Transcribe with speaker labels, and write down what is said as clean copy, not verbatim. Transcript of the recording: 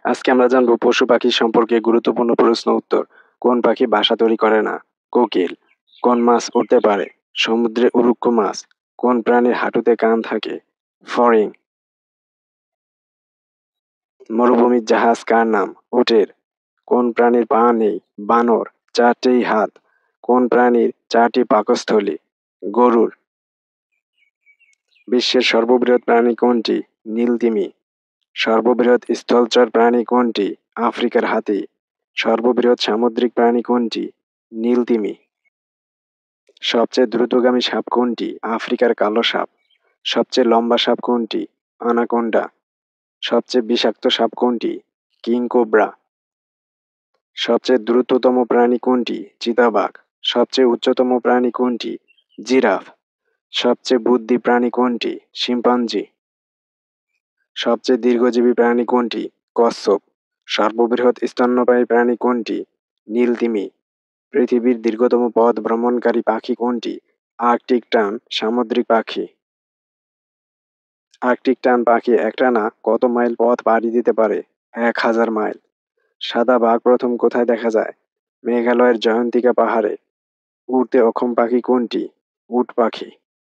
Speaker 1: আজকে আমরা জানবো পশু পাখি সম্পর্কে গুরুত্বপূর্ণ প্রশ্ন উত্তর। কোন পাখি বাসা তৈরি করে না? কোকিল। কোন মাছ উড়তে পারে? সমুদ্রে উড়ুক্কু মাছ। কোন প্রাণীর হাঁটুতে কান থাকে? ফড়িং। মরুভূমির জাহাজ কার নাম? উটের। কোন প্রাণীর পা নেই? বানর। চারটেই হাত। কোন প্রাণীর চারটি পাকস্থলী? গরুর। বিশ্বের সর্ববৃহৎ প্রাণী কোনটি? নীলতিমি। সর্ববৃহৎ স্থলচর প্রাণী কোনটি? আফ্রিকার হাতি। সর্ববৃহৎ সামুদ্রিক প্রাণী কোনটি? নীলতিমি। সবচেয়ে দ্রুতগামী সাপ কোনটি? আফ্রিকার কালো সাপ। সবচেয়ে লম্বা সাপ কোনটি? আনাকোন্ডা। সবচেয়ে বিষাক্ত সাপ কোনটি? King cobra. সবচেয়ে দ্রুততম প্রাণী কোনটি? চিতাবাঘ। সবচেয়ে উচ্চতম প্রাণী কোনটি? জিরাফ। সবচেয়ে বুদ্ধি প্রাণী কোনটি? শিম্পাঞ্জি। সবচেয়ে দীর্ঘজীবী প্রাণী কোনটি? কচ্ছপ। সর্ববৃহৎ স্তন্যপায়ী প্রাণী কোনটি? নীলতিমি। পৃথিবীর দীর্ঘতম পথ ভ্রমণকারী পাখি কোনটি? আর্কটিক টার্ন সামুদ্রিক পাখি। আর্কটিক টার্ন পাখি একটানা কত মাইল পথ পাড়ি দিতে পারে? 1000 মাইল। সাদা বাঘ প্রথম কোথায় দেখা যায়? মেঘালয়ের জয়ন্তিকা পাহাড়ে। উড়তে অক্ষম পাখি কোনটি? উট পাখি।